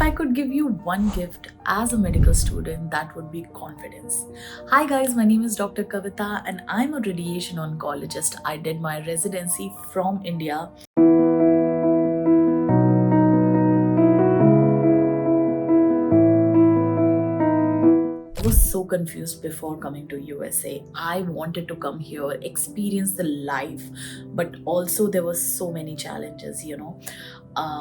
If I could give you one gift as a medical student, that would be confidence. Hi guys, my name is Dr. Kavita and I'm a radiation oncologist. I did my residency from India. I was so confused before coming to USA. I wanted to come here, experience the life, but also there were so many challenges,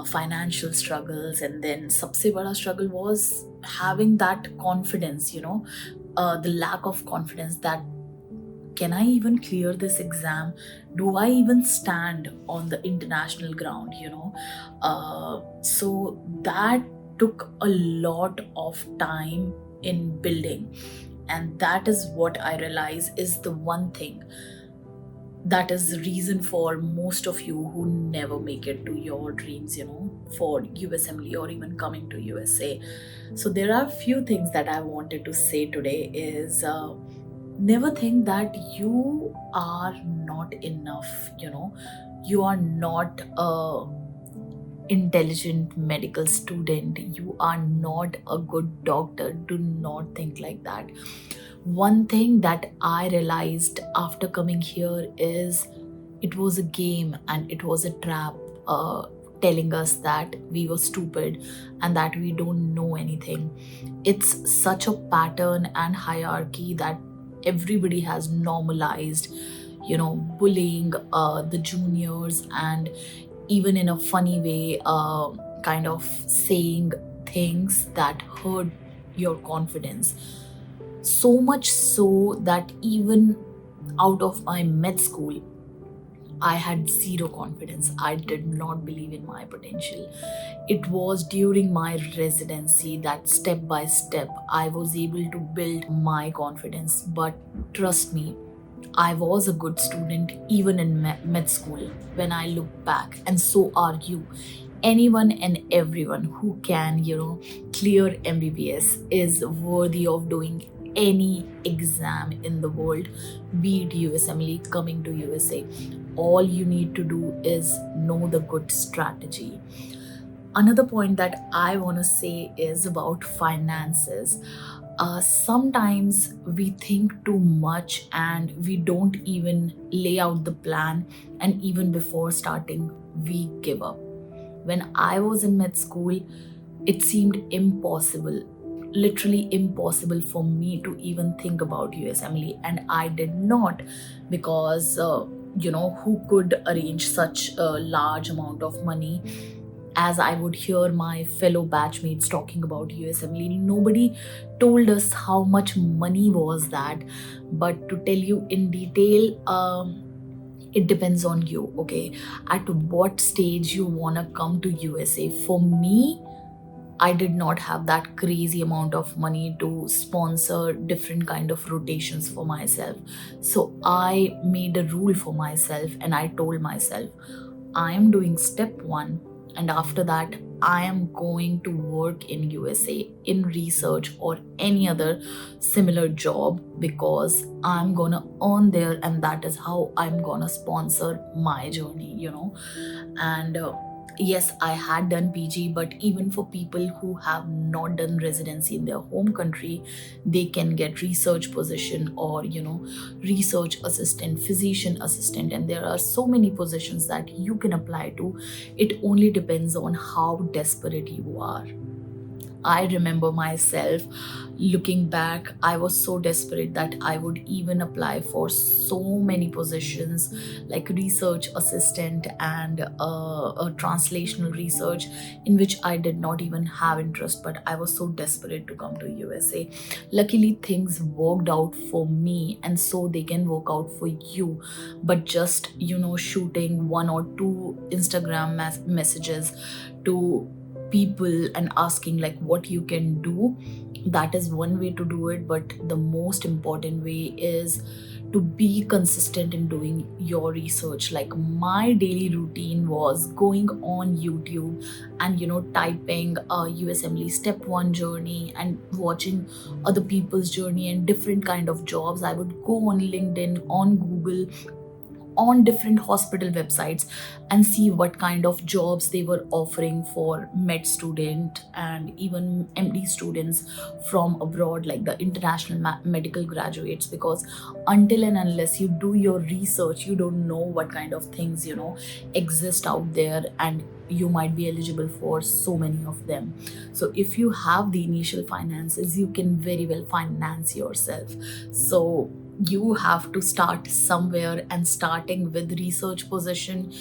financial struggles, and then सबसे बड़ा struggle was having that confidence, the lack of confidence that can I even clear this exam? Do I even stand on the international ground? So that took a lot of time in building, and that is what I realize is the one thing that is the reason for most of you who never make it to your dreams, for USMLE or even coming to USA. So there are a few things that I wanted to say today is never think that you are not enough, you are not a intelligent medical student, you are not a good doctor. Do not think like that. One thing that I realized after coming here is it was a game and it was a trap, telling us that we were stupid and that we don't know anything. It's such a pattern and hierarchy that everybody has normalized, bullying the juniors, and even in a funny way, kind of saying things that hurt your confidence. So much so that even out of my med school, I had zero confidence. I did not believe in my potential. It was during my residency that step by step I was able to build my confidence. But trust me, I was a good student even in med school when I look back, and so are you. Anyone and everyone who can, clear MBBS is worthy of doing any exam in the world, be it USMLE, coming to USA. All you need to do is know the good strategy. Another point that I want to say is about finances. Sometimes we think too much and we don't even lay out the plan, and even before starting, we give up. When I was in med school, it seemed impossible, literally impossible for me to even think about USMLE, and I did not because, who could arrange such a large amount of money? As I would hear my fellow batchmates talking about USMLE, nobody told us how much money was that. But to tell you in detail, it depends on you, okay? At what stage you want to come to USA. For me, I did not have that crazy amount of money to sponsor different kind of rotations for myself. So I made a rule for myself and I told myself, I am doing step 1, and after that I am going to work in USA in research or any other similar job, because I'm gonna earn there and that is how I'm gonna sponsor my journey, and yes, I had done PG, but even for people who have not done residency in their home country, they can get research position or, research assistant, physician assistant, and there are so many positions that you can apply to. It only depends on how desperate you are. I remember myself looking back, I was so desperate that I would even apply for so many positions like research assistant and a translational research, in which I did not even have interest, but I was so desperate to come to USA. Luckily, things worked out for me, and so they can work out for you. But just, shooting 1 or 2 Instagram messages to people and asking like what you can do, that is one way to do it. But the most important way is to be consistent in doing your research. Like my daily routine was going on YouTube and typing USMLE step 1 journey and watching other people's journey and different kind of jobs. I would go on LinkedIn, on Google, on different hospital websites and see what kind of jobs they were offering for med student and even MD students from abroad, like the international medical graduates. Because until and unless you do your research, you don't know what kind of things exist out there, and you might be eligible for so many of them. So if you have the initial finances, you can very well finance yourself. So you have to start somewhere, and starting with research position,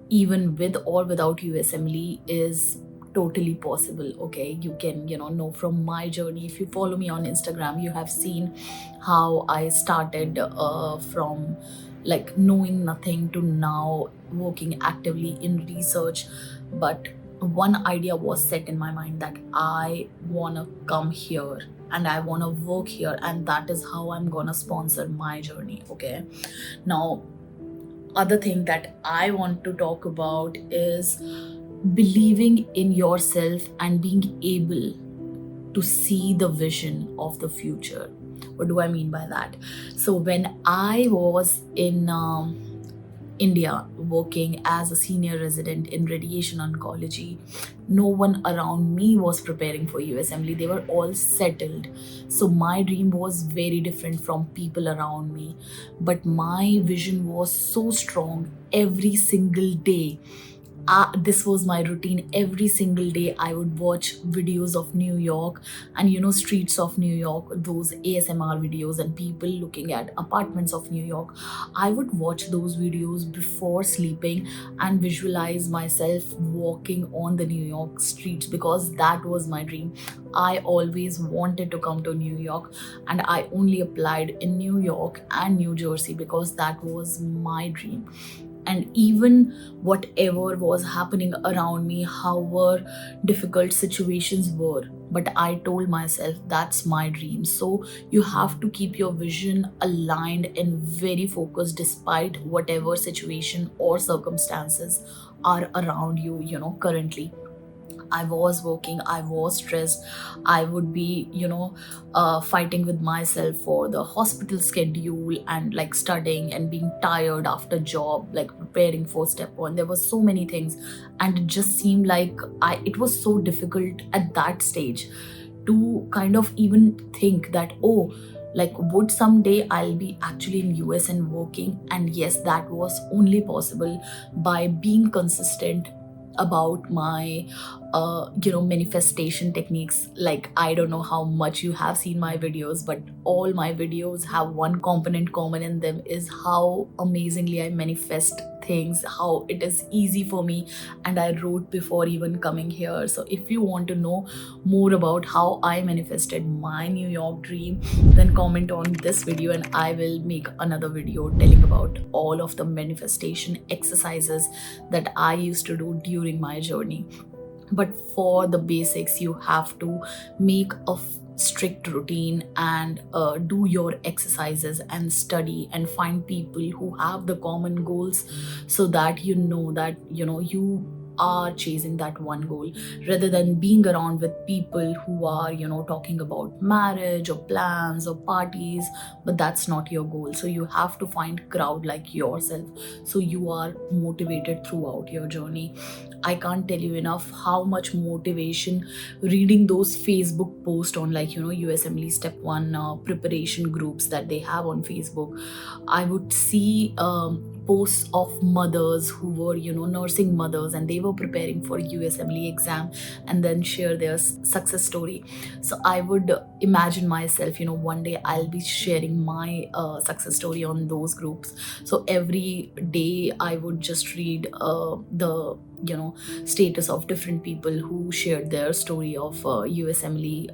even with or without USMLE, is totally possible. Okay, you can know from my journey. If you follow me on Instagram, you have seen how I started from like knowing nothing to now working actively in research. But one idea was set in my mind that I want to come here and I want to work here, and that is how I'm gonna sponsor my journey. Okay, now other thing that I want to talk about is believing in yourself and being able to see the vision of the future. What do I mean by that? So when I was in India working as a senior resident in radiation oncology, no one around me was preparing for USMLE. They were all settled. So my dream was very different from people around me. But my vision was so strong every single day. This was my routine. Every single day I would watch videos of New York and streets of New York, those ASMR videos and people looking at apartments of New York. I would watch those videos before sleeping and visualize myself walking on the New York streets, because that was my dream. I always wanted to come to New York, and I only applied in New York and New Jersey because that was my dream. And even whatever was happening around me, however difficult situations were, but I told myself that's my dream. So you have to keep your vision aligned and very focused despite whatever situation or circumstances are around you, currently. I was working, I was stressed. I would be, fighting with myself for the hospital schedule and like studying and being tired after job, like preparing for step one. There were so many things, and it just seemed like it was so difficult at that stage to kind of even think that, oh, like would someday I'll be actually in US and working. And yes, that was only possible by being consistent about my manifestation techniques. Like, I don't know how much you have seen my videos, but all my videos have one component common in them, is how amazingly I manifest things, how it is easy for me, and I wrote before even coming here. So if you want to know more about how I manifested my New York dream, then comment on this video and I will make another video telling about all of the manifestation exercises that I used to do during my journey. But for the basics, you have to make a strict routine and do your exercises and study and find people who have the common goals, so that that you are chasing that one goal, rather than being around with people who are talking about marriage or plans or parties, but that's not your goal. So you have to find crowd like yourself, so you are motivated throughout your journey. I can't tell you enough how much motivation reading those Facebook posts on, like USMLE Step 1 preparation groups that they have on Facebook. I would see posts of mothers who were nursing mothers, and they were preparing for USMLE exam and then share their success story. So I would imagine myself, one day I'll be sharing my success story on those groups. So every day I would just read the status of different people who shared their story of USMLE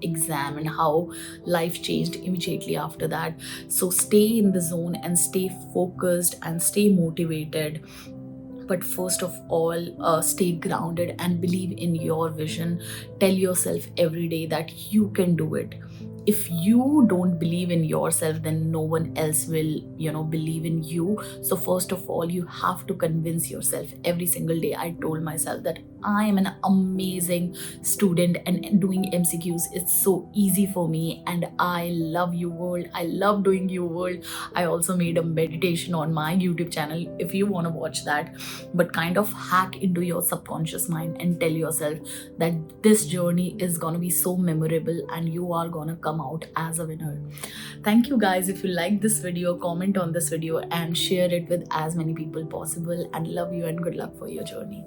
exam, and how life changed immediately after that. So stay in the zone and stay focused and stay motivated. But first of all, stay grounded and believe in your vision. Tell yourself every day that you can do it. if you don't believe in yourself, then no one else will, believe in you. So first of all, you have to convince yourself. Every single day I told myself that I am an amazing student, and doing MCQs, it's so easy for me, and I love you world, I love doing you world. I also made a meditation on my YouTube channel if you want to watch that. But kind of hack into your subconscious mind and tell yourself that this journey is going to be so memorable and you are going to come out as a winner. Thank you guys. If you like this video, comment on this video and share it with as many people possible, and love you and good luck for your journey.